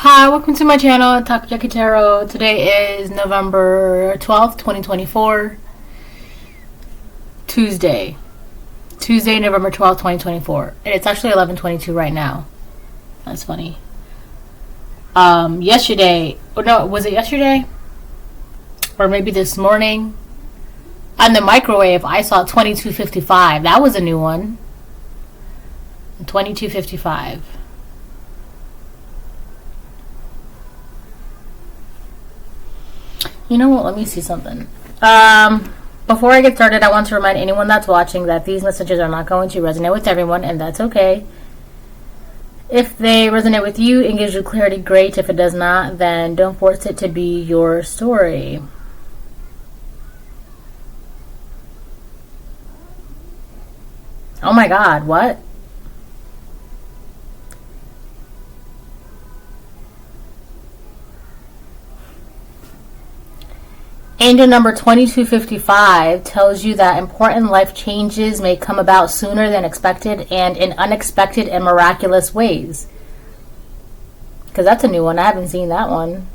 Hi, welcome to my channel, Talk Jackie Tarot. Today is November 12th, 2024, Tuesday, November 12th, 2024. And it's actually 11:22 right now. That's funny. Yesterday, or no, was it yesterday? Or maybe this morning? On the microwave, I saw 2255. That was a new one. 2255. You know what? Let me see something. Before I get started, I want to remind anyone that's watching that these messages are not going to resonate with everyone, and that's okay. If they resonate with you and gives you clarity, great. If it does not, then don't force it to be your story. Oh my God, what? Angel number 2255 tells you that important life changes may come about sooner than expected and in unexpected and miraculous ways. Because that's a new one. I haven't seen that one.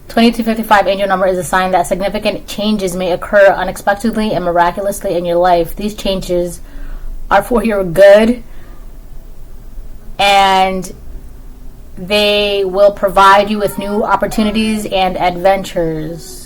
2255 angel number is a sign that significant changes may occur unexpectedly and miraculously in your life. These changes are for your good, and they will provide you with new opportunities and adventures.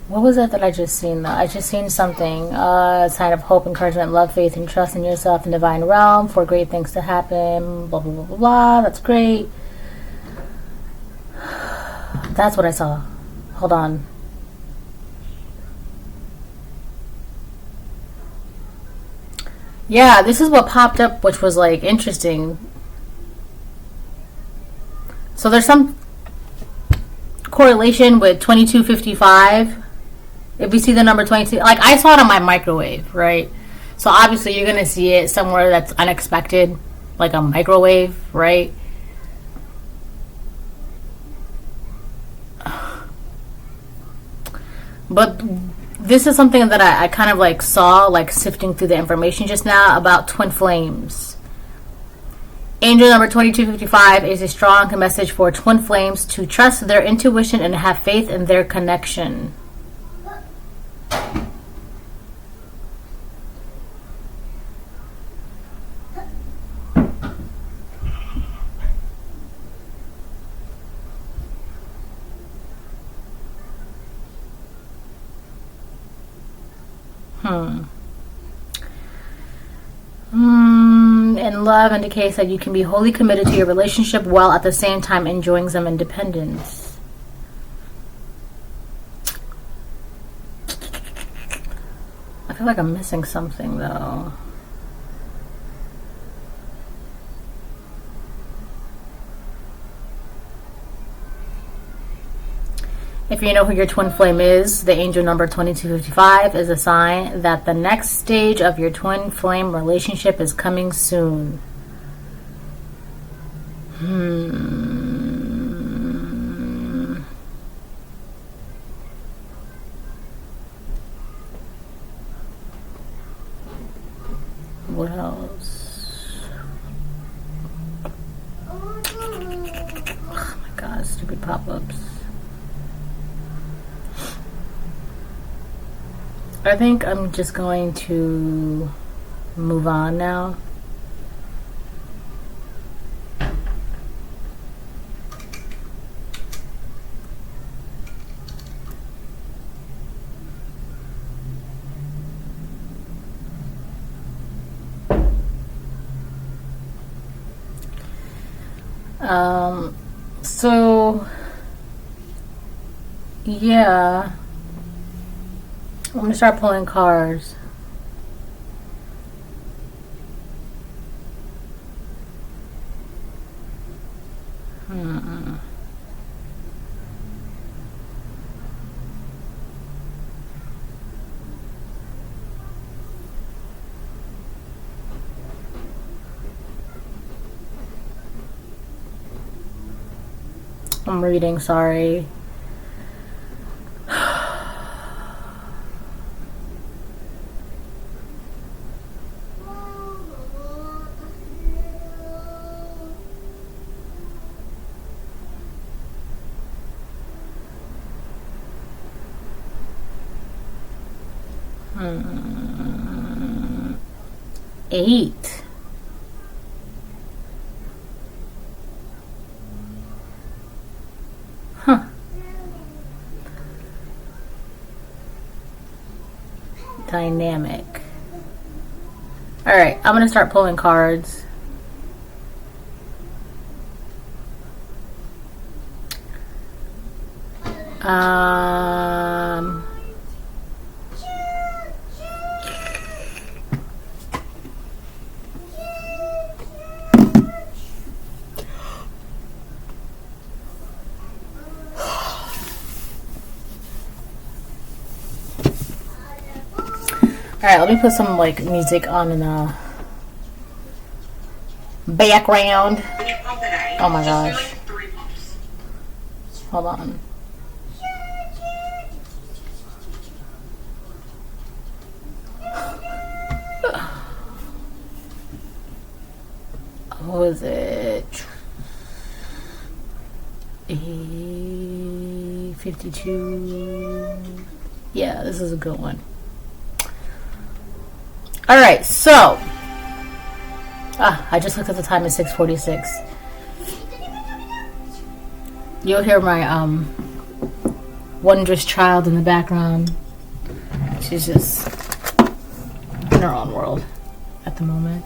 What was it that I just seen though? I just seen something. A sign of hope, encouragement, love, faith, and trust in yourself and divine realm for great things to happen. Blah, blah, blah, blah, blah. That's great. That's what I saw. Hold on. Yeah, this is what popped up, which was like interesting. So there's some correlation with 2255. If you see the number 22, like I saw it on my microwave, right? So obviously you're going to see it somewhere that's unexpected, like a microwave, right? But this is something that I kind of like saw, like sifting through the information just now about twin flames. Angel number 2255 is a strong message for twin flames to trust their intuition and have faith in their connection. And love indicates that you can be wholly committed to your relationship while at the same time enjoying some independence. I feel like I'm missing something though. If you know who your twin flame is, the angel number 2255 is a sign that the next stage of your twin flame relationship is coming soon. What else? Oh my God, stupid pop-ups. I think I'm just going to move on now. So yeah, I'm going to start pulling cards. I'm reading, sorry. Eight. Huh. Dynamic. Alright, I'm gonna start pulling cards. Alright, let me put some like music on in the background. Oh my gosh. Hold on. What was it? 52. Yeah, this is a good one. Alright, so I just looked at the time, it's 6:46. You'll hear my wondrous child in the background. She's just in her own world at the moment.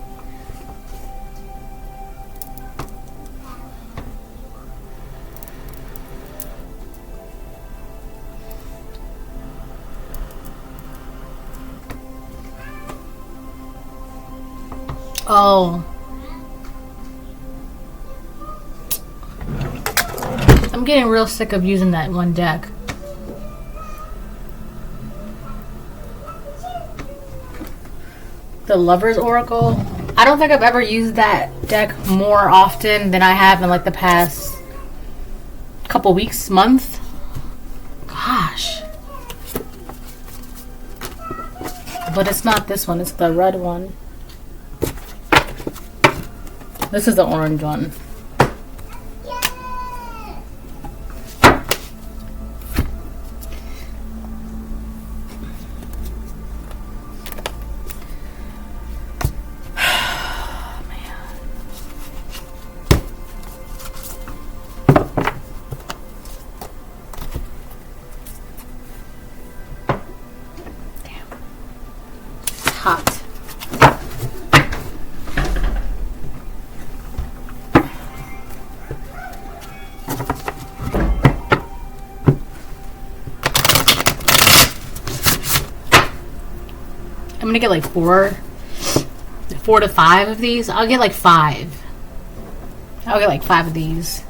Oh. I'm getting real sick of using that one deck. The Lover's Oracle. I don't think I've ever used that deck more often than I have in like the past couple weeks, month. Gosh. But it's not this one, it's the red one. This is the orange one. I'm gonna get like 4 to 5 of these. I'll get like 5. I'll get like 5 of these.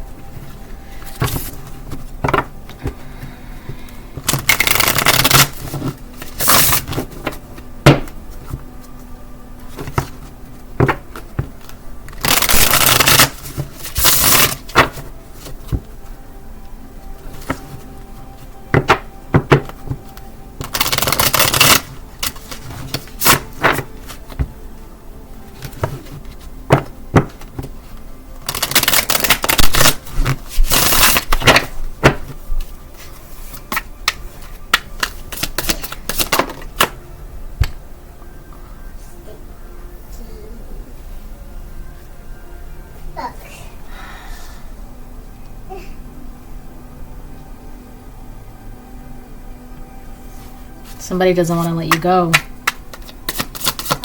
Somebody doesn't want to let you go.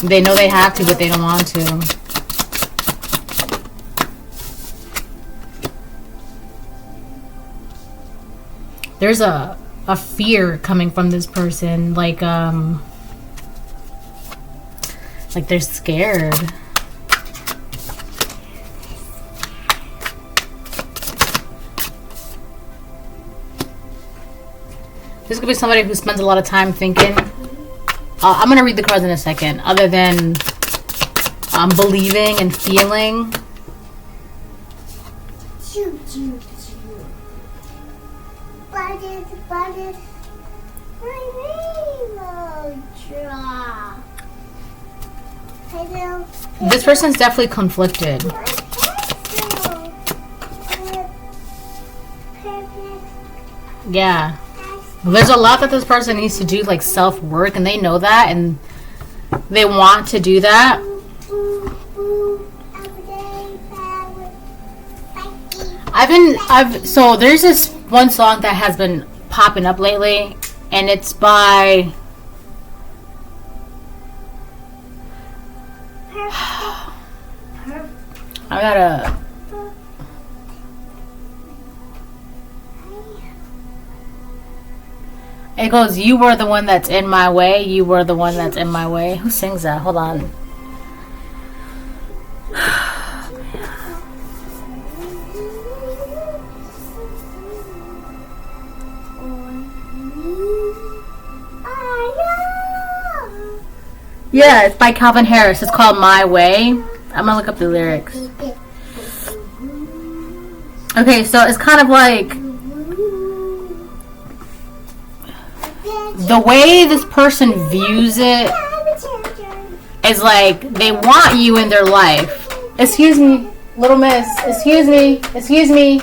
They know they have to, but they don't want to. There's a fear coming from this person, like they're scared. This could be somebody who spends a lot of time thinking. I'm going to read the cards in a second. Other than believing and feeling. But it's my rainbow draw. This person's definitely conflicted. Yeah. There's a lot that this person needs to do, like self-work, and they know that, and they want to do that. So there's this one song that has been popping up lately, and it's by I gotta. It goes, you were the one that's in my way. You were the one that's in my way. Who sings that? Hold on. Yeah, it's by Calvin Harris. It's called My Way. I'm gonna look up the lyrics. Okay, so it's kind of like the way this person views it is like they want you in their life. Excuse me, little miss. Excuse me. Excuse me.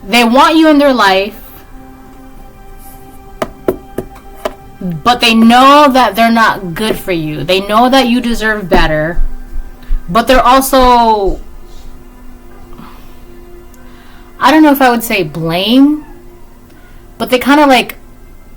They want you in their life, but they know that they're not good for you. They know that you deserve better, but they're also, I don't know if I would say blame, but they kind of like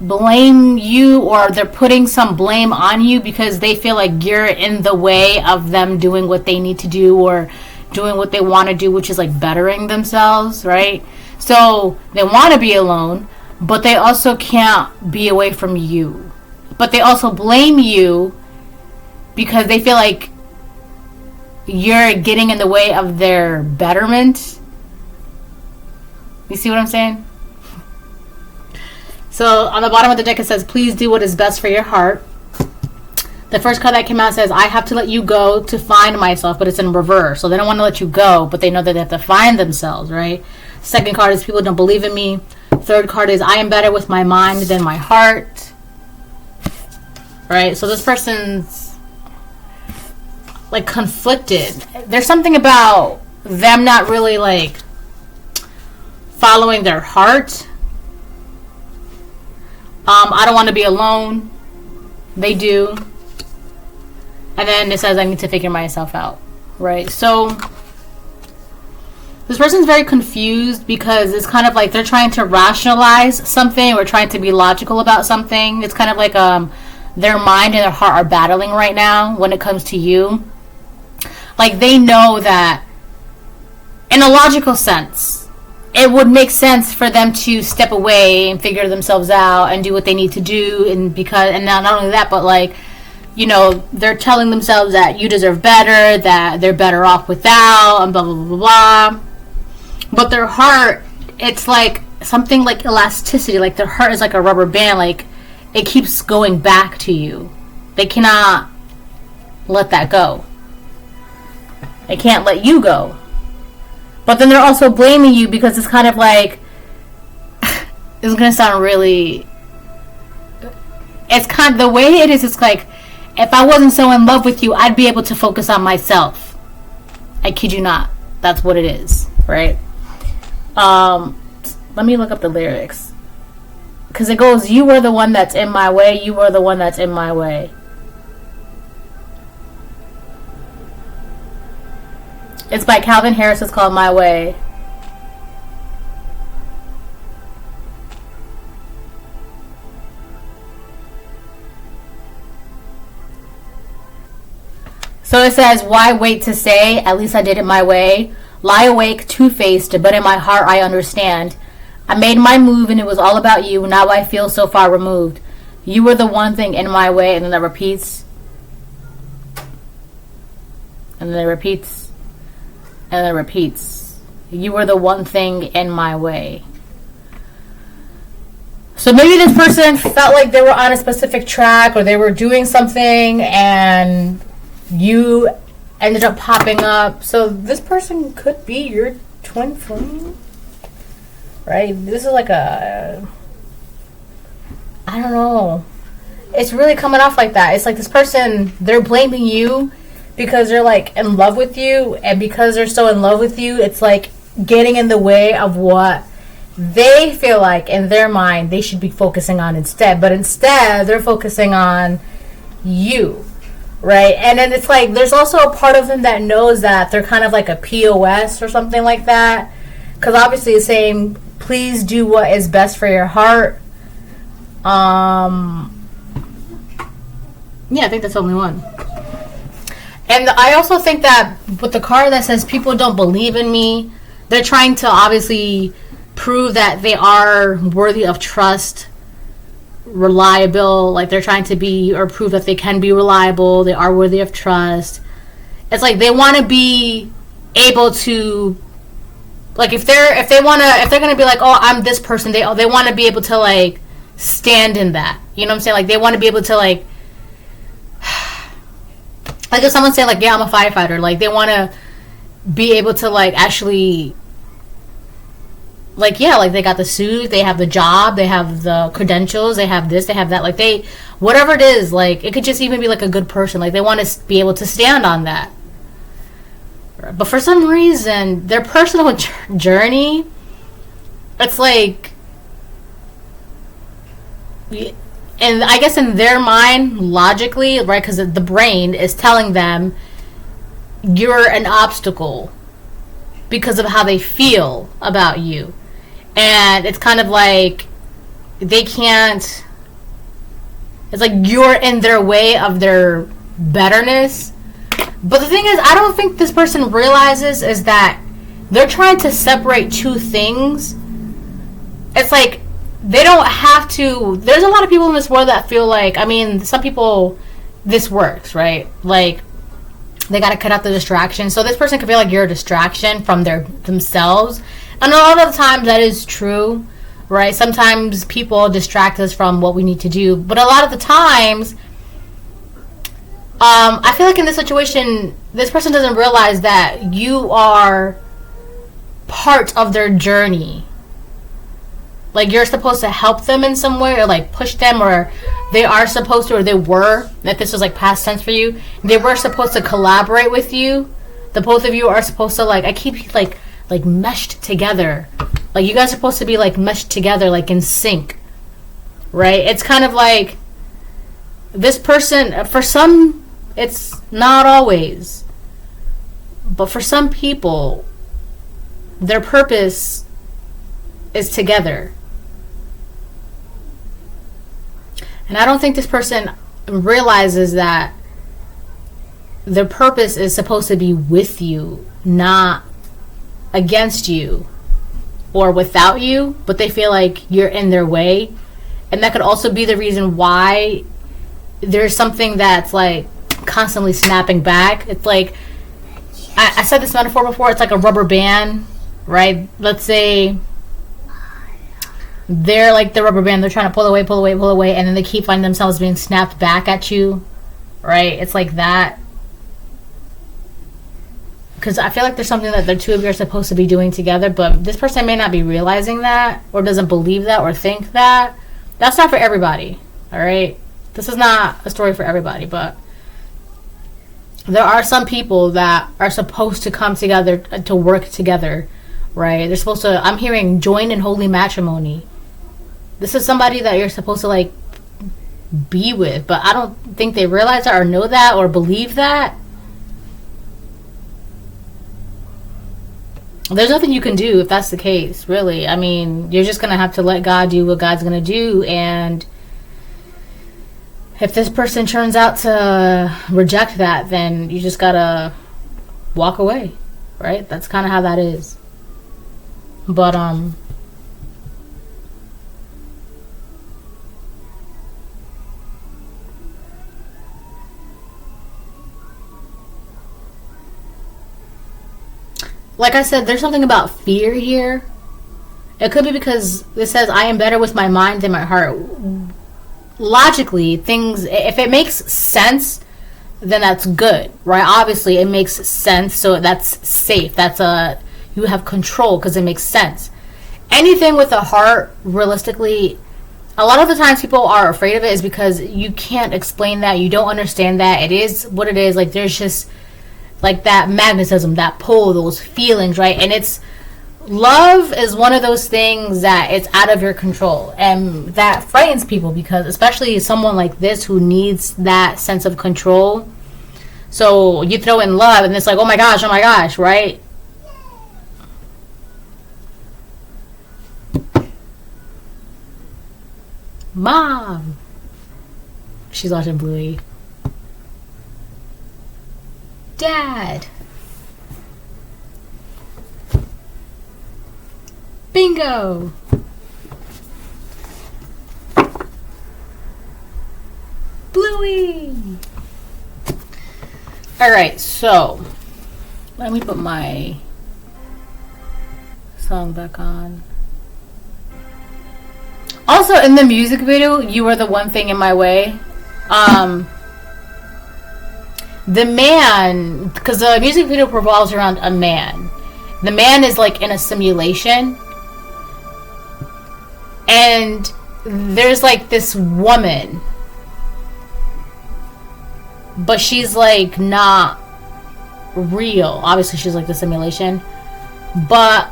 blame you, or they're putting some blame on you because they feel like you're in the way of them doing what they need to do or doing what they want to do, which is like bettering themselves, right? So they want to be alone, but they also can't be away from you. But they also blame you because they feel like you're getting in the way of their betterment. You see what I'm saying? So on the bottom of the deck it says, please do what is best for your heart. The first card that came out says, I have to let you go to find myself, but it's in reverse. So they don't want to let you go, but they know that they have to find themselves, right? Second card is, people don't believe in me. Third card is, I am better with my mind than my heart. Right? So this person's like conflicted. There's something about them not really like following their heart. I don't want to be alone. They do. And then it says, I need to figure myself out. Right? So this person's very confused because it's kind of like they're trying to rationalize something or trying to be logical about something. It's kind of like their mind and their heart are battling right now when it comes to you. Like they know that in a logical sense, it would make sense for them to step away and figure themselves out and do what they need to do. And not only that, but like, you know, they're telling themselves that you deserve better, that they're better off without, and blah, blah, blah, blah. But their heart, it's like something like elasticity. Like their heart is like a rubber band. Like it keeps going back to you. They cannot let that go. They can't let you go. But then they're also blaming you because it's kind of like, it's going to sound really, it's kind of, the way it is, it's like, if I wasn't so in love with you, I'd be able to focus on myself. I kid you not. That's what it is, right? Let me look up the lyrics. Because it goes, you were the one that's in my way. You were the one that's in my way. It's by Calvin Harris. It's called My Way. So it says, why wait to say, at least I did it my way. Lie awake, two-faced, but in my heart I understand. I made my move and it was all about you. Now I feel so far removed. You were the one thing in my way. And then it repeats. And then it repeats. And then it repeats. You were the one thing in my way. So maybe this person felt like they were on a specific track or they were doing something and you ended up popping up. So this person could be your twin flame. right? This is like a, I don't know. It's really coming off like that. It's like this person, they're blaming you because they're like in love with you, and because they're so in love with you, it's like getting in the way of what they feel like in their mind they should be focusing on instead. But instead, they're focusing on you, right? And then it's like there's also a part of them that knows that they're kind of like a POS or something like that, because obviously it's saying, please do what is best for your heart. Yeah, I think that's the only one. And I also think that with the card that says people don't believe in me, they're trying to obviously prove that they are worthy of trust, reliable, like they're trying to be, or prove that they can be reliable, they are worthy of trust. It's like they want to be able to, like if they're gonna be like, oh, I'm this person, they want to be able to like stand in that, you know what I'm saying? Like they want to be able to like if someone's saying like, yeah, I'm a firefighter, like they want to be able to like actually, like, yeah, like they got the suit, they have the job, they have the credentials, they have this, they have that, like they, whatever it is, like it could just even be like a good person, like they want to be able to stand on that. But for some reason, their personal journey, it's like, and I guess in their mind, logically, right, because the brain is telling them you're an obstacle because of how they feel about you. And it's kind of like they can't, it's like you're in their way of their betterness. But the thing is, I don't think this person realizes is that they're trying to separate two things. It's like they don't have to. There's a lot of people in this world that feel like, I mean, some people, this works, right? Like they got to cut out the distraction. So this person could feel like you're a distraction from themselves. And a lot of the times that is true, right? Sometimes people distract us from what we need to do. But a lot of the times, I feel like in this situation, this person doesn't realize that you are part of their journey. Like you're supposed to help them in some way, or like push them, or they are supposed to, or they were, if this was like past tense for you, they were supposed to collaborate with you. The both of you are supposed to like, I keep like meshed together. Like you guys are supposed to be like meshed together, like in sync, right? It's kind of like this person, for some, it's not always, but for some people, their purpose is together. And I don't think this person realizes that their purpose is supposed to be with you, not against you or without you, but they feel like you're in their way. And that could also be the reason why there's something that's like constantly snapping back. It's like, I said this metaphor before, it's like a rubber band, right? Let's say they're like the rubber band, they're trying to pull away, and then they keep finding themselves being snapped back at you, right? It's like that. Because I feel like there's something that the two of you are supposed to be doing together, but this person may not be realizing that, or doesn't believe that, or think that. That's not for everybody, all right? This is not a story for everybody, but there are some people that are supposed to come together to work together, right? They're supposed to, I'm hearing join in holy matrimony. This is somebody that you're supposed to like be with, but I don't think they realize that or know that or believe that. There's nothing you can do if that's the case, really. I mean, you're just going to have to let God do what God's going to do. And if this person turns out to reject that, then you just got to walk away, right? That's kind of how that is. But, like I said, there's something about fear here. It could be because it says, I am better with my mind than my heart. Logically, things, if it makes sense, then that's good, right? Obviously, it makes sense, so that's safe. That's you have control because it makes sense. anything with a heart, realistically, a lot of the times people are afraid of it is because you can't explain that. You don't understand that. It is what it is. Like, there's just like that magnetism, that pull, those feelings, right? And it's love is one of those things that it's out of your control, and that frightens people, because especially someone like this who needs that sense of control. So you throw in love and it's like, oh my gosh, right? Mom, she's watching Bluey. Dad, bingo. Bluey. Alright, so let me put my song back on. Also, in the music video, You Were the One Thing in My Way. The man, because the music video revolves around a man. The man is like in a simulation. And there's like this woman. But she's like not real. Obviously, she's like the simulation. But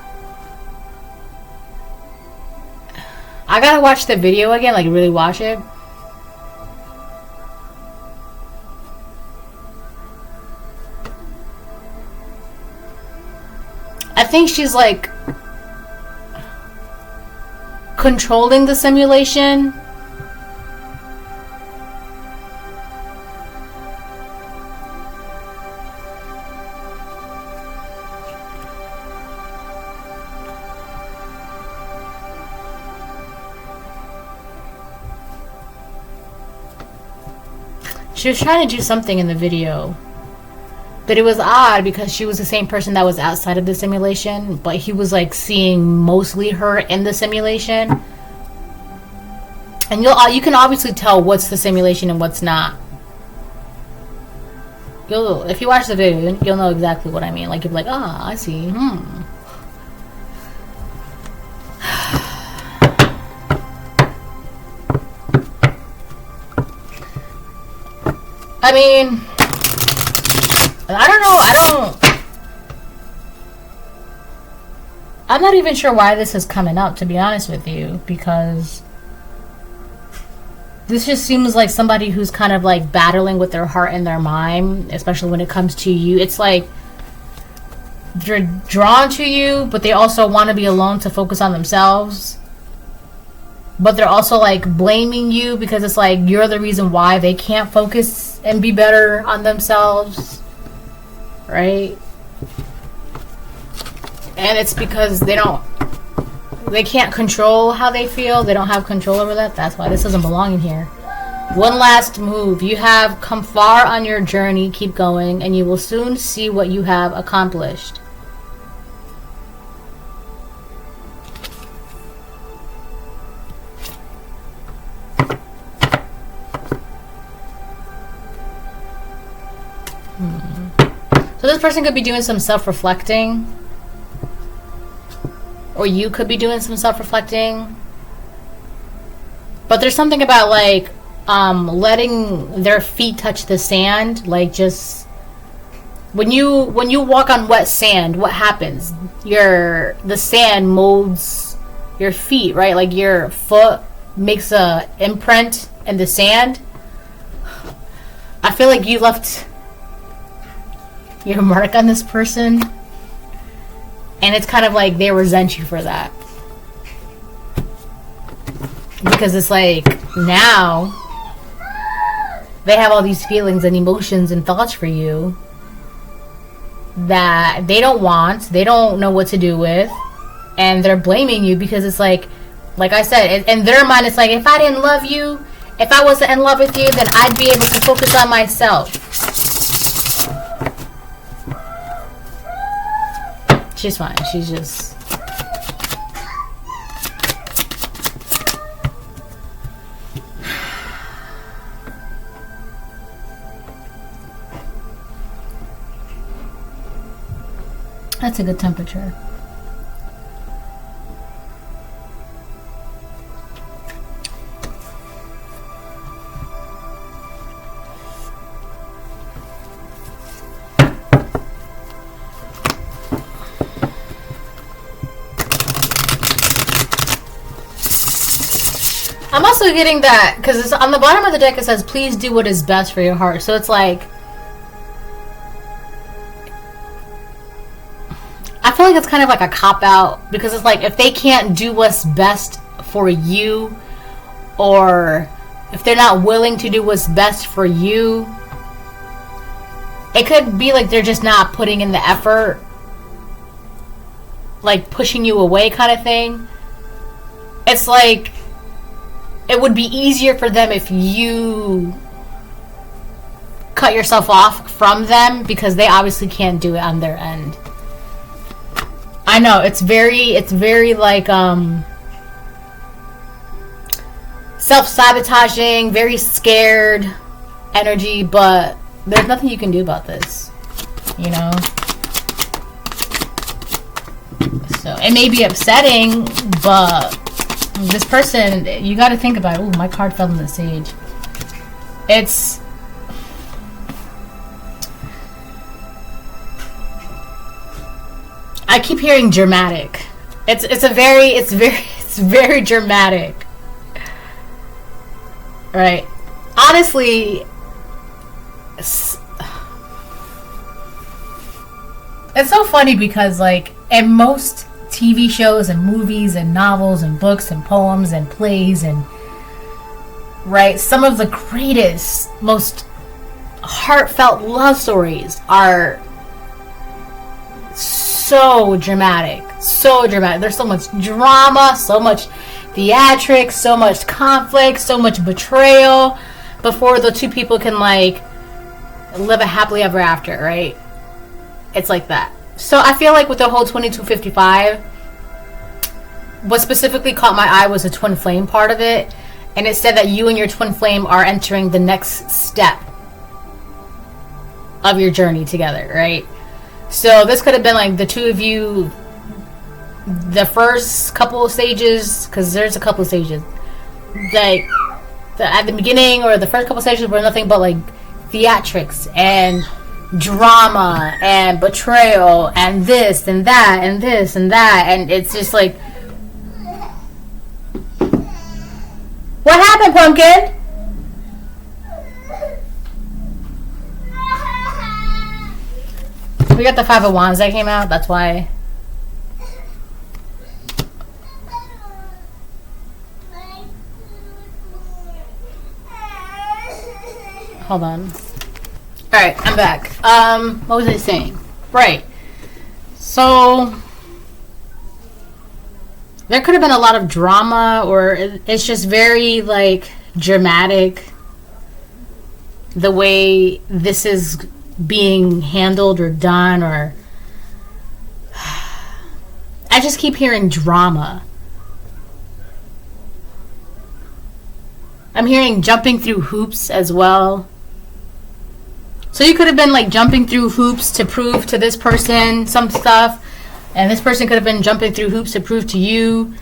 I gotta watch the video again, like really watch it. I think she's like controlling the simulation. She was trying to do something in the video, but it was odd because she was the same person that was outside of the simulation, but he was like seeing mostly her in the simulation. And you can obviously tell what's the simulation and what's not. If you watch the video, you'll know exactly what I mean. Like, you'll be like, ah, I see. I mean, I don't know. I'm not even sure why this is coming up, to be honest with you, because this just seems like somebody who's kind of like battling with their heart and their mind, especially when it comes to you. It's like they're drawn to you, but they also want to be alone to focus on themselves. But they're also like blaming you because it's like you're the reason why they can't focus and be better on themselves, right? And it's because they can't control how they feel. They don't have control over that. That's why this doesn't belong in here. One last move. You have come far on your journey. Keep going, and you will soon see what you have accomplished. So this person could be doing some self-reflecting. Or you could be doing some self-reflecting. But there's something about like letting their feet touch the sand. Like, just when you walk on wet sand, what happens? The sand molds your feet, right? Like your foot makes a imprint in the sand. I feel like you left your mark on this person, and it's kind of like they resent you for that, because it's like now they have all these feelings and emotions and thoughts for you that they don't want, they don't know what to do with, and they're blaming you because it's like I said, in their mind it's like, if I didn't love you, if I wasn't in love with you, then I'd be able to focus on myself. She's fine. She's just... That's a good temperature. I'm also getting that because on the bottom of the deck it says, "Please do what is best for your heart." So it's like, I feel like it's kind of like a cop out because it's like if they can't do what's best for you, or if they're not willing to do what's best for you, it could be like they're just not putting in the effort, like pushing you away kind of thing. It's like it would be easier for them if you cut yourself off from them because they obviously can't do it on their end. I know it's very like self-sabotaging, very scared energy, but there's nothing you can do about this, you know? So it may be upsetting, but this person, you got to think about it. Ooh, my card fell in the sage. It's I keep hearing dramatic. It's very dramatic. Right. Honestly, it's so funny because like in most TV shows and movies and novels and books and poems and plays and right, some of the greatest, most heartfelt love stories are so dramatic. So dramatic. There's so much drama, so much theatrics, so much conflict, so much betrayal before the two people can like live a happily ever after, right? It's like that. So I feel like with the whole 2255, what specifically caught my eye was the twin flame part of it, and it said that you and your twin flame are entering the next step of your journey together, right? So this could have been like the two of you, the first couple of stages, because there's a couple of stages, like at the beginning or the first couple of stages were nothing but like theatrics and drama and betrayal and this and that and this and that, and it's just like, what happened, Pumpkin? We got the Five of Wands that came out, that's why. Hold on. Alright, I'm back. What was I saying? Right. So there could have been a lot of drama, or it's just very like dramatic the way this is being handled or done, or I just keep hearing drama. I'm hearing jumping through hoops as well. So you could have been like jumping through hoops to prove to this person some stuff, and this person could have been jumping through hoops to prove to you,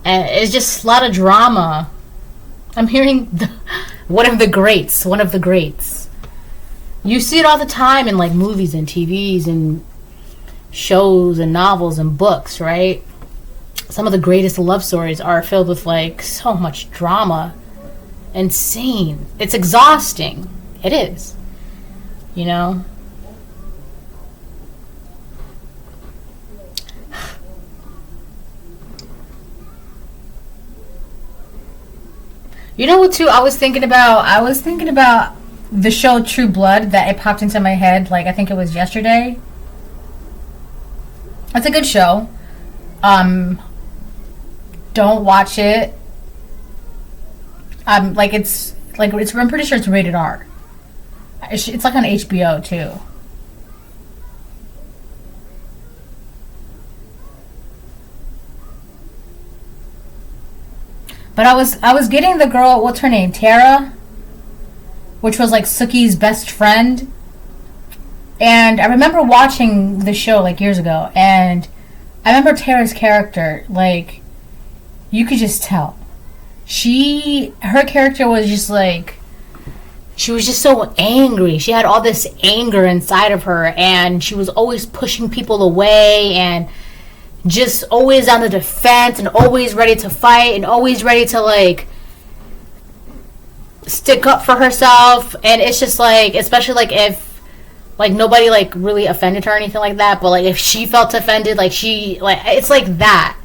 and it's just a lot of drama. I'm hearing one of the greats. You see it all the time in like movies and TVs and shows and novels and books, right? Some of the greatest love stories are filled with like so much drama. Insane. It's exhausting. It is. You know? You know what too I was thinking about the show True Blood, that it popped into my head, like I think it was yesterday. It's a good show. Don't watch it. I'm pretty sure it's rated R. It's like on HBO too. But I was getting the girl, what's her name, Tara, which was like Suki's best friend. And I remember watching the show like years ago, and I remember Tara's character, like, you could just tell. Her character was just like, she was just so angry. She had all this anger inside of her, and she was always pushing people away and just always on the defense and always ready to fight and always ready to like stick up for herself, and it's just like, especially like if like nobody like really offended her or anything like that, but like if she felt offended, like she like, it's like that.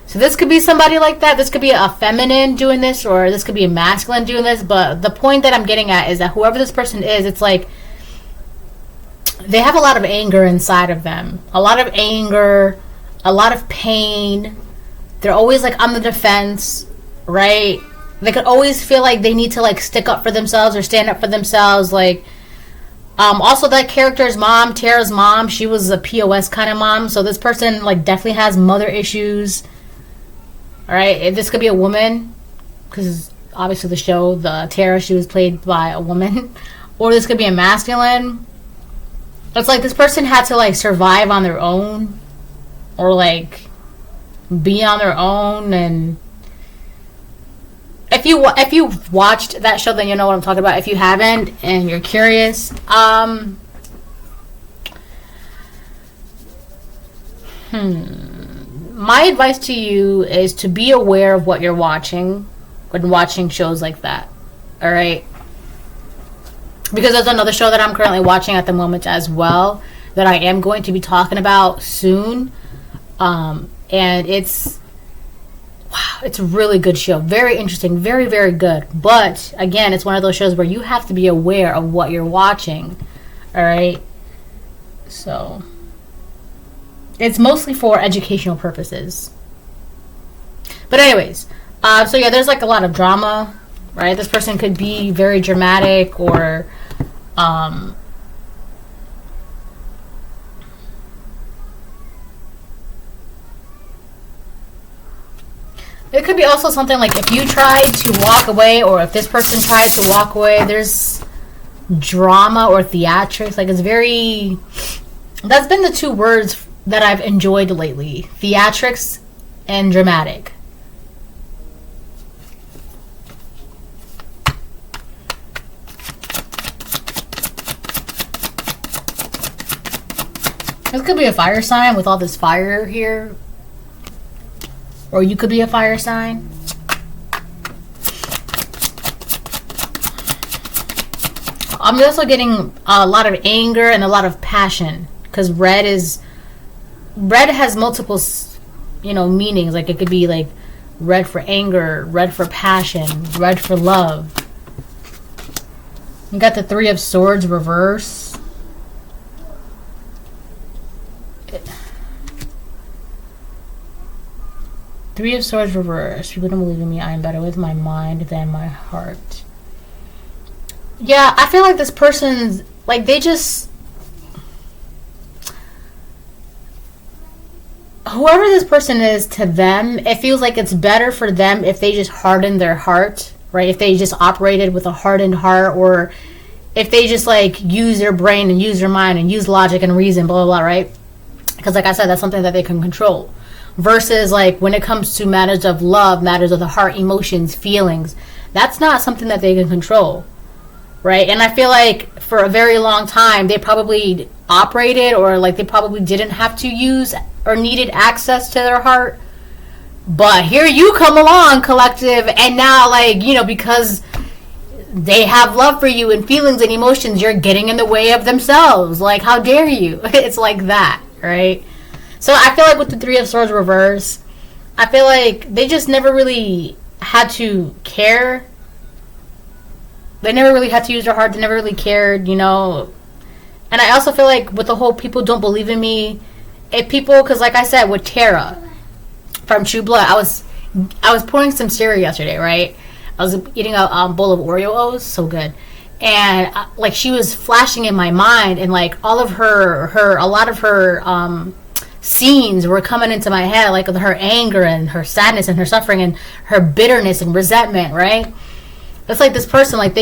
So this could be somebody like that. This could be a feminine doing this, or this could be a masculine doing this. But the point that I'm getting at is that whoever this person is, it's like they have a lot of anger inside of them. A lot of anger, a lot of pain. They're always like on the defense, right? They could always feel like they need to like stick up for themselves or stand up for themselves. Like, also that character's mom, Tara's mom, she was a POS kind of mom. So this person like definitely has mother issues. All right, this could be a woman, because obviously the show, the Tara, she was played by a woman, or this could be a masculine. It's like this person had to like survive on their own, or like be on their own. And if you've watched that show, then you know what I'm talking about. If you haven't and you're curious, my advice to you is to be aware of what you're watching when watching shows like that. All right, because there's another show that I'm currently watching at the moment as well that I am going to be talking about soon, and it's a really good show, very interesting, very, very good. But again, it's one of those shows where you have to be aware of what you're watching. All right, so it's mostly for educational purposes. But anyways, so yeah, there's like a lot of drama, right? This person could be very dramatic, or it could be also something like if you tried to walk away, or if this person tried to walk away, there's drama or theatrics. Like, it's very, that's been the two words that I've enjoyed lately: theatrics and dramatic. This could be a fire sign with all this fire here, or you could be a fire sign. I'm also getting a lot of anger and a lot of passion, because red has multiple, meanings. Like, it could be like red for anger, red for passion, red for love. You got the Three of Swords reverse. Three of Swords reverse. People don't believe in me. I am better with my mind than my heart. Yeah, I feel like this person's like, they just, whoever this person is to them, it feels like it's better for them if they just harden their heart, right? If they just operated with a hardened heart, or if they just like use their brain and use their mind and use logic and reason, blah, blah, blah, right? Because like I said, that's something that they can control. Versus like when it comes to matters of love, matters of the heart, emotions, feelings, that's not something that they can control, right? And I feel like for a very long time, they probably operated, or like they probably didn't have to use or needed access to their heart. But here you come along, collective, and now, like, because they have love for you and feelings and emotions, you're getting in the way of themselves. Like, how dare you? It's like that, right? So I feel like with the Three of Swords reverse, I feel like they just never really had to care. They never really had to use their heart. They never really cared, And I also feel like with the whole people don't believe in me, because like I said, with Tara from True Blood, I was pouring some cereal yesterday, right? I was eating a bowl of Oreo O's, so good. And like, she was flashing in my mind, and like all of a lot of her scenes were coming into my head, like her anger and her sadness and her suffering and her bitterness and resentment, right? It's like this person, like,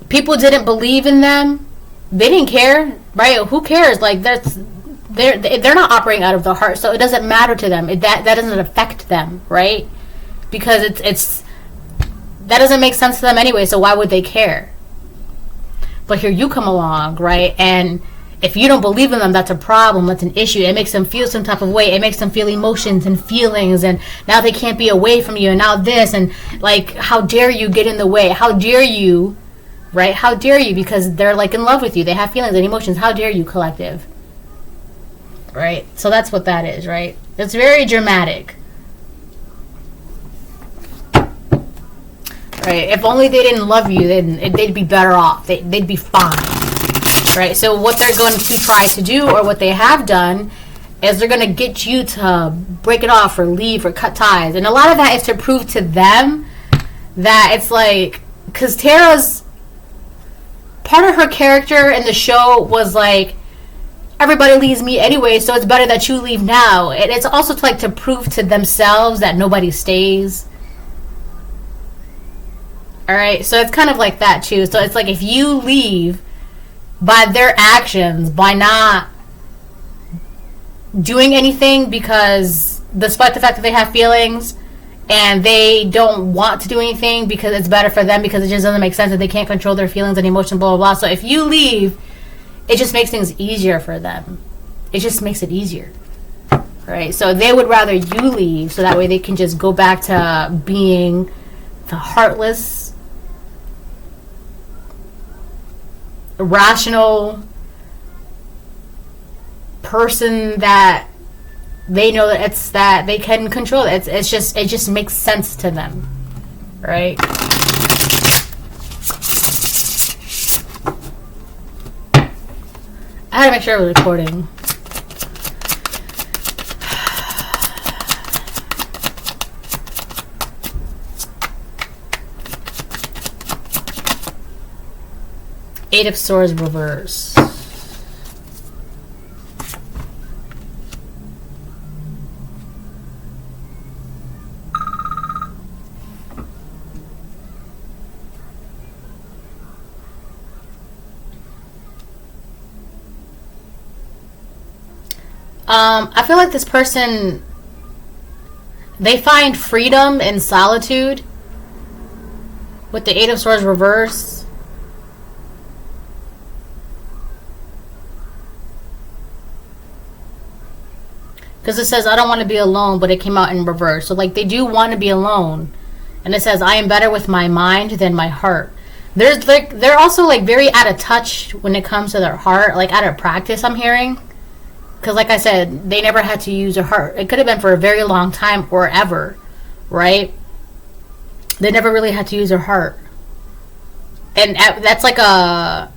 people didn't believe in them. They didn't care, right? Who cares? Like, they're not operating out of the heart, so it doesn't matter to them. That doesn't affect them, right? Because it's that doesn't make sense to them anyway, so why would they care? But here you come along, right? And If you don't believe in them, that's a problem. That's an issue. It makes them feel some type of way. It makes them feel emotions and feelings, and now they can't be away from you, and now this, and like, how dare you get in the way? How dare you, right? How dare you? Because they're like in love with you. They have feelings and emotions. How dare you, collective? Right? So that's what that is, right? It's very dramatic. Right? If only they didn't love you, then they'd be better off. They'd be fine. Right? So what they're going to try to do, or what they have done, is they're going to get you to break it off or leave or cut ties. And a lot of that is to prove to them that it's like, because Tara's, part of her character in the show was like, everybody leaves me anyway, so it's better that you leave now. And it's also to prove to themselves that nobody stays. Alright, so it's kind of like that too. So it's like, if you leave, by their actions, by not doing anything, because despite the fact that they have feelings and they don't want to do anything because it's better for them, because it just doesn't make sense that they can't control their feelings and emotions, blah blah blah. So if you leave, it just makes things easier for them. It just makes it easier, right? So they would rather you leave, so that way they can just go back to being the heartless, rational person that they know that it's that they can control it. It just makes sense to them, right? I had to make sure I was recording. Eight of Swords reverse. I feel like this person, they find freedom in solitude with the Eight of Swords reverse. Because it says, I don't want to be alone, but it came out in reverse. So, like, they do want to be alone. And it says, I am better with my mind than my heart. They're also, like, very out of touch when it comes to their heart. Like, out of practice, I'm hearing. Because, like I said, they never had to use their heart. It could have been for a very long time or ever. Right? They never really had to use their heart. And that's like a...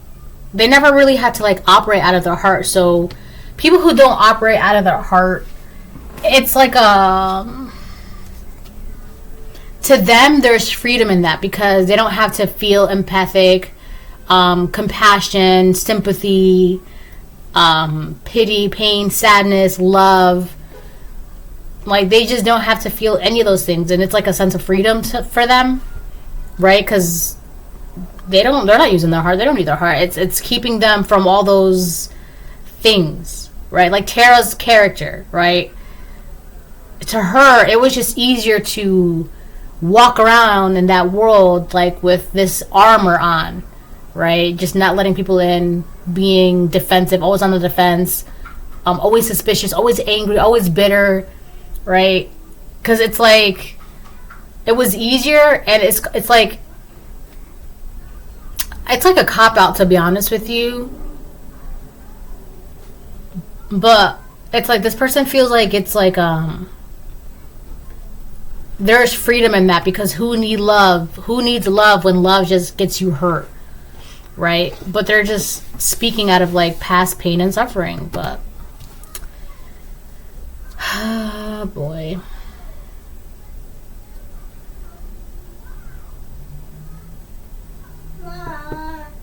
They never really had to, like, operate out of their heart. So, people who don't operate out of their heart, it's like to them there's freedom in that, because they don't have to feel empathic, compassion, sympathy, pity, pain, sadness, love. Like, they just don't have to feel any of those things, and it's like a sense of freedom for them, right? Because they're not using their heart. They don't need their heart. It's keeping them from all those things, right? Like Tara's character, right? To her, it was just easier to walk around in that world, like, with this armor on, right? Just not letting people in, being defensive, always on the defense, always suspicious, always angry, always bitter, right? Because it's like, it was easier, and it's like a cop-out, to be honest with you. But it's like, this person feels like it's like, there's freedom in that, because who needs love when love just gets you hurt, right? But they're just speaking out of, like, past pain and suffering. But oh boy.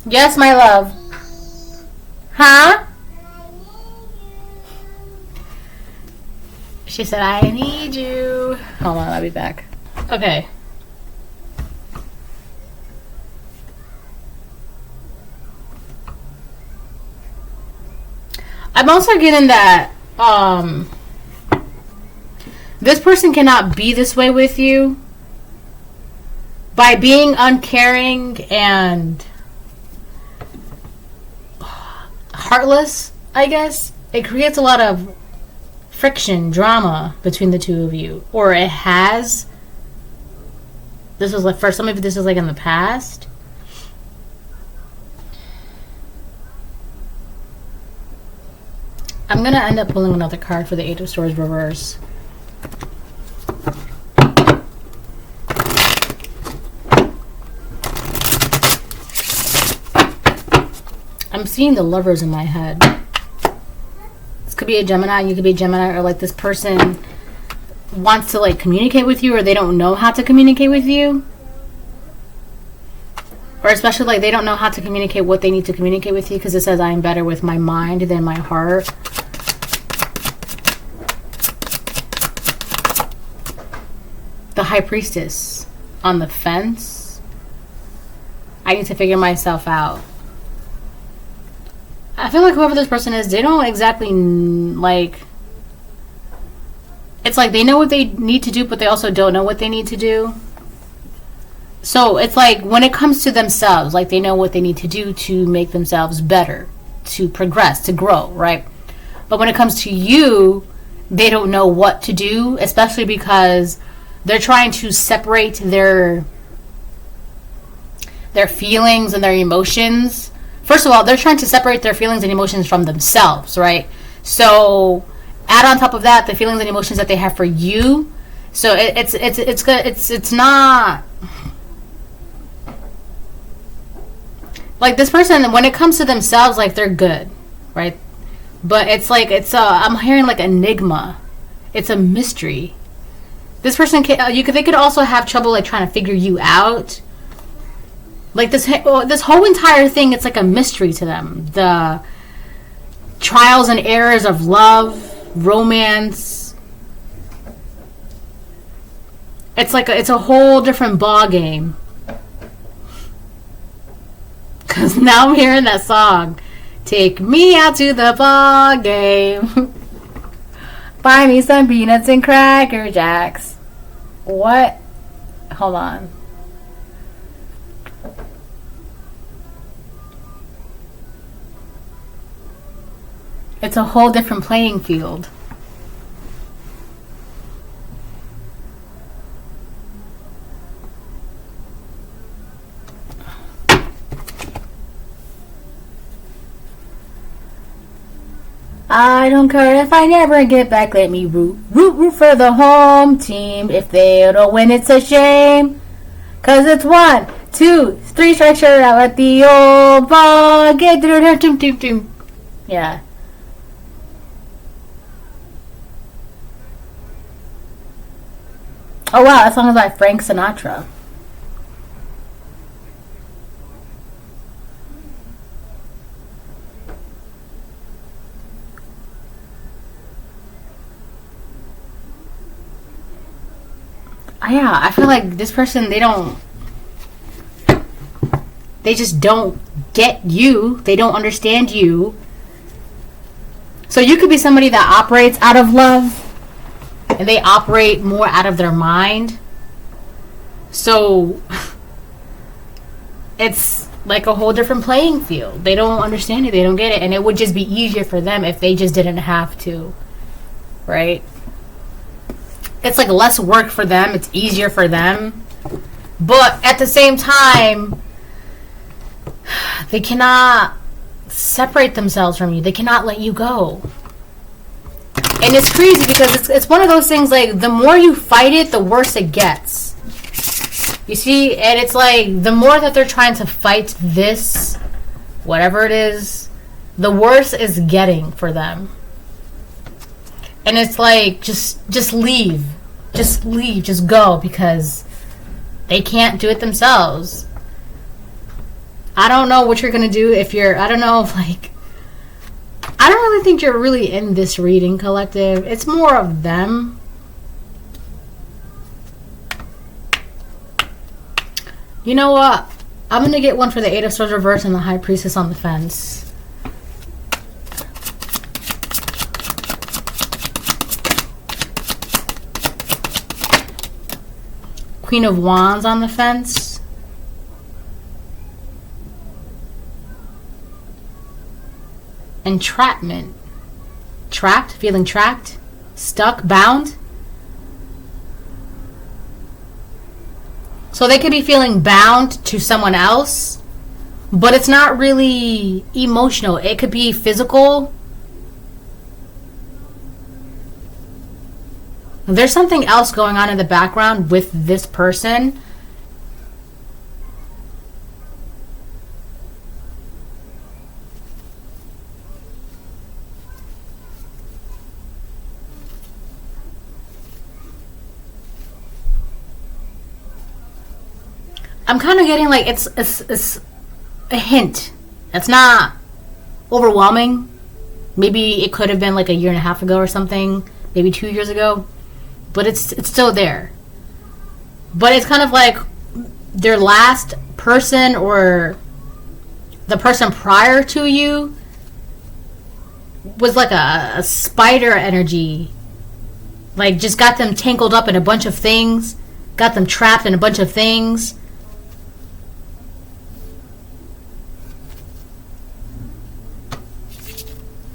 Yes, my love. Huh? She said, I need you. Hold on, I'll be back. Okay. I'm also getting that this person cannot be this way with you by being uncaring and heartless, I guess. It creates a lot of friction, drama between the two of you. Or it has. This was like, for some of you, this was like in the past. I'm gonna end up pulling another card for the Eight of Swords reverse. I'm seeing the Lovers in my head. This could be a Gemini, you could be a Gemini, or like this person wants to like communicate with you, or they don't know how to communicate with you. Or especially like they don't know how to communicate what they need to communicate with you, because it says I am better with my mind than my heart. The High Priestess on the fence. I need to figure myself out. I feel like whoever this person is, they don't exactly like... It's like they know what they need to do, but they also don't know what they need to do. So it's like when it comes to themselves, like they know what they need to do to make themselves better, to progress, to grow, right? But when it comes to you, they don't know what to do, especially because they're trying to separate their feelings and their emotions. First of all, they're trying to separate their feelings and emotions from themselves, right? So add on top of that the feelings and emotions that they have for you. So it's not like this person, when it comes to themselves, like they're good, right? But it's like I'm hearing like enigma. It's a mystery. This person they could also have trouble like trying to figure you out. Like this whole entire thing, it's like a mystery to them. The trials and errors of love, romance. It's a whole different ball game. Cause now I'm hearing that song. Take me out to the ball game. Buy me some peanuts and Cracker Jacks. What? Hold on. It's a whole different playing field. I don't care if I never get back. Let me root for the home team. If they don't win, it's a shame. Cause it's 1, 2, 3 strikes out at the old ball. Get through there, doom. Yeah. Oh wow, that song is by Frank Sinatra. Yeah, I feel like this person, they just don't get you. They don't understand you. So you could be somebody that operates out of love, and they operate more out of their mind. So it's like a whole different playing field. They don't understand it. They don't get it. And it would just be easier for them if they just didn't have to. Right? It's like less work for them. It's easier for them. But at the same time, they cannot separate themselves from you. They cannot let you go. And it's crazy because it's one of those things, like, the more you fight it, the worse it gets. You see? And it's like, the more that they're trying to fight this, whatever it is, the worse it's getting for them. And it's like, just leave. Just leave. Just go, because they can't do it themselves. I don't know what you're going to do if you're, I don't know if, like, I don't really think you're really in this reading, collective. It's more of them. You know what? I'm going to get one for the Eight of Swords reverse and the High Priestess on the fence. Queen of Wands on the fence. entrapment. Trapped, feeling trapped, stuck, bound. So they could be feeling bound to someone else, but it's not really emotional. It could be physical. There's something else going on in the background with this person. I'm kind of getting like it's a hint. It's not overwhelming. Maybe it could have been like a year and a half ago or something. Maybe 2 years ago. But it's still there. But it's kind of like their last person or the person prior to you was like a spider energy. Like just got them tangled up in a bunch of things. Got them trapped in a bunch of things.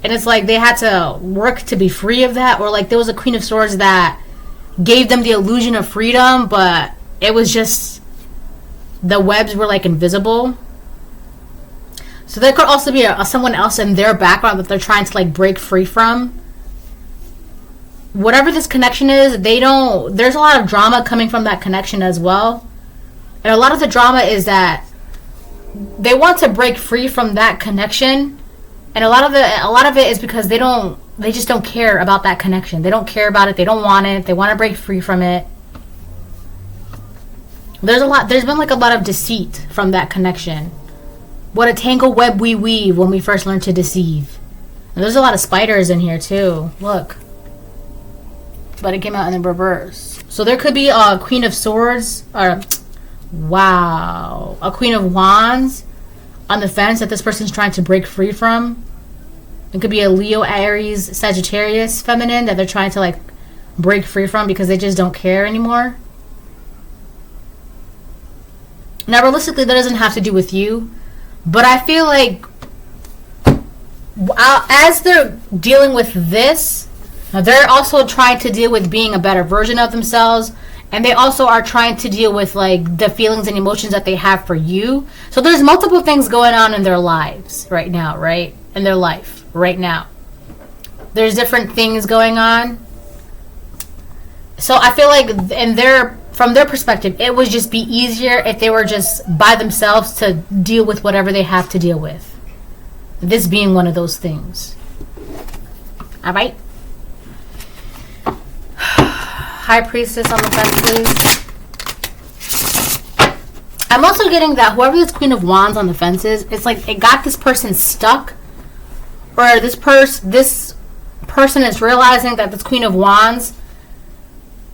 And it's like they had to work to be free of that. Or like there was a Queen of Swords that gave them the illusion of freedom, but it was just the webs were like invisible. So there could also be someone else in their background that they're trying to like break free from. Whatever this connection is, there's a lot of drama coming from that connection as well. And a lot of the drama is that they want to break free from that connection. And a lot of it is because they just don't care about that connection. They don't care about it. They don't want it. They want to break free from it. There's been like a lot of deceit from that connection. What a tangled web we weave when we first learn to deceive. And there's a lot of spiders in here too. Look. But it came out in the reverse. So there could be a Queen of Swords or wow, a Queen of Wands on the fence that this person's trying to break free from. It could be a Leo, Aries, Sagittarius feminine that they're trying to like break free from because they just don't care anymore. Now realistically that doesn't have to do with you, but I feel like as they're dealing with this, they're also trying to deal with being a better version of themselves. And they also are trying to deal with like the feelings and emotions that they have for you. So there's multiple things going on in their lives right now, right? In their life right now. There's different things going on. So I feel like from their perspective, it would just be easier if they were just by themselves to deal with whatever they have to deal with. This being one of those things. All right. High Priestess on the fence, please. I'm also getting that whoever this Queen of Wands on the fence is, it's like it got this person stuck, or this person is realizing that this Queen of Wands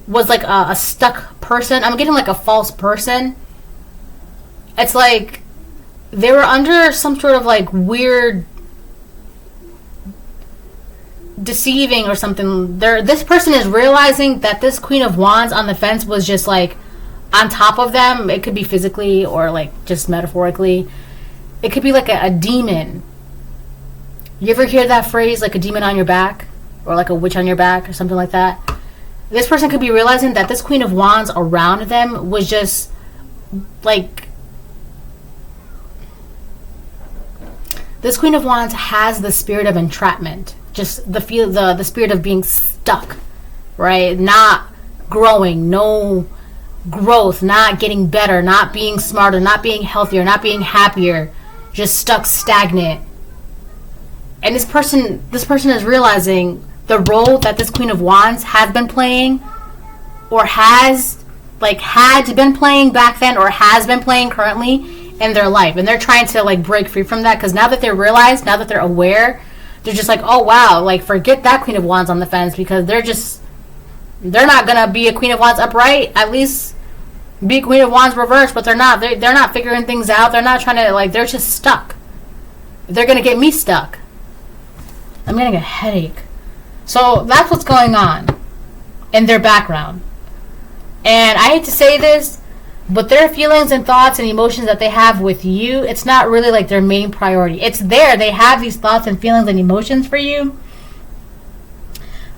was like a stuck person. I'm getting like a false person. It's like they were under some sort of like weird deceiving or something. This person is realizing that this Queen of Wands on the fence was just like on top of them. It could be physically or like just metaphorically. It could be like a demon. You ever hear that phrase, like a demon on your back or like a witch on your back or something like that? This person could be realizing that this Queen of Wands around them was just like, this Queen of Wands has the spirit of entrapment. Just the spirit of being stuck, right? Not growing, no growth, not getting better, not being smarter, not being healthier, not being happier, just stuck, stagnant. And this person is realizing the role that this Queen of Wands has been playing, or had been playing back then, or has been playing currently in their life, and they're trying to like break free from that because now that they're aware. They're just like, oh wow, like forget that Queen of Wands on the fence because they're not gonna be a Queen of Wands upright. At least be Queen of Wands reversed, but they're not. They're not figuring things out. They're not trying to like. They're just stuck. They're gonna get me stuck. I'm getting a headache. So that's what's going on in their background. And I hate to say this, But their feelings and thoughts and emotions that they have with you, it's not really like their main priority. It's there. They have these thoughts and feelings and emotions for you.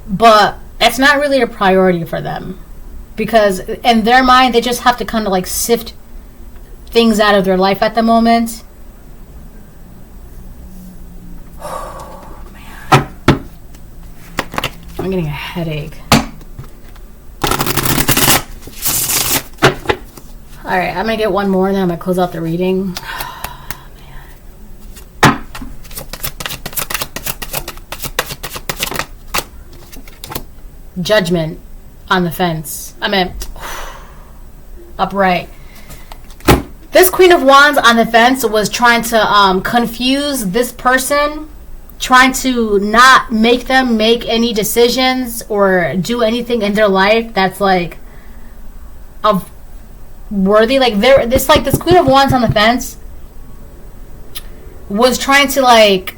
But it's not really a priority for them. Because in their mind, they just have to kind of like sift things out of their life at the moment. Oh, man. I'm getting a headache. Alright, I'm going to get one more and then I'm going to close out the reading. Judgment on the fence. I mean, upright. This Queen of Wands on the fence was trying to confuse this person, trying to not make them make any decisions or do anything in their life that's like of worthy. Like this Queen of Wands on the fence was trying to like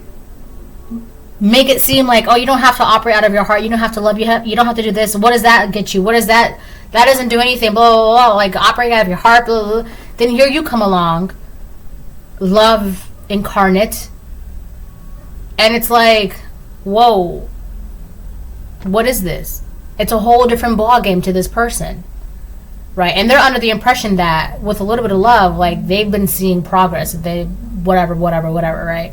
make it seem like, oh, you don't have to operate out of your heart, you don't have to love, you don't have to do this, what does that get you, what is that doesn't do anything, blah blah blah, like operate out of your heart, blah blah blah. Then here you come along, love incarnate, and it's like, whoa, what is this? It's a whole different ball game to this person, right? And they're under the impression that with a little bit of love, like they've been seeing progress, they whatever, right?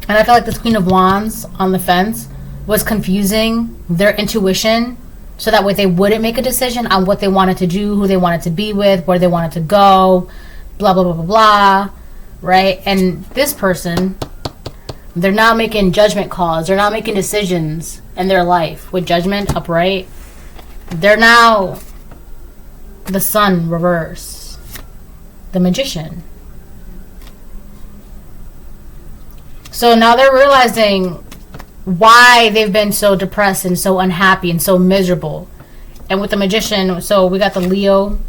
And I feel like this Queen of Wands on the fence was confusing their intuition so that way they wouldn't make a decision on what they wanted to do, who they wanted to be with, where they wanted to go, blah, blah, blah, blah, blah, right? And this person, they're not making judgment calls. They're not making decisions in their life with judgment upright. They're now the Sun reverse, the Magician. So now they're realizing why they've been so depressed and so unhappy and so miserable. And with the Magician, so we got the Leo,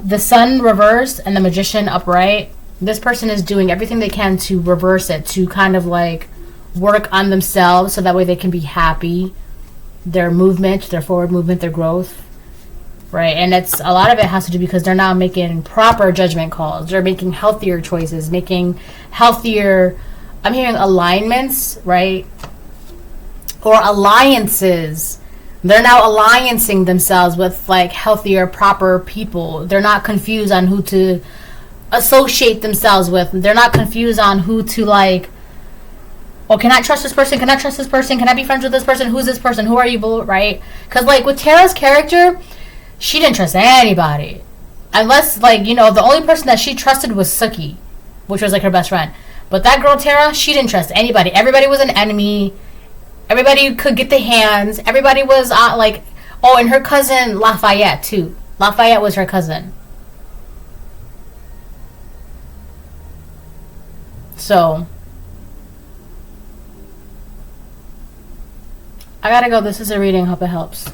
the Sun reversed and the Magician upright. This person is doing everything they can to reverse it, to kind of like work on themselves so that way they can be happy. Their movement, their forward movement, their growth. Right, and it's a lot of it has to do because they're now making proper judgment calls. They're making healthier choices, making healthier, I'm hearing alignments, right? Or alliances. They're now alliancing themselves with like healthier, proper people. They're not confused on who to associate themselves with. They're not confused on who to like, oh, can I trust this person? Can I trust this person? Can I be friends with this person? Who's this person? Who are you, right? Because like with Tara's character, she didn't trust anybody. Unless, like, you know, the only person that she trusted was Suki, which was, like, her best friend. But that girl, Tara, she didn't trust anybody. Everybody was an enemy. Everybody could get the hands. Everybody was, like... Oh, and her cousin, Lafayette, too. Lafayette was her cousin. So... I gotta go. This is a reading. Hope it helps.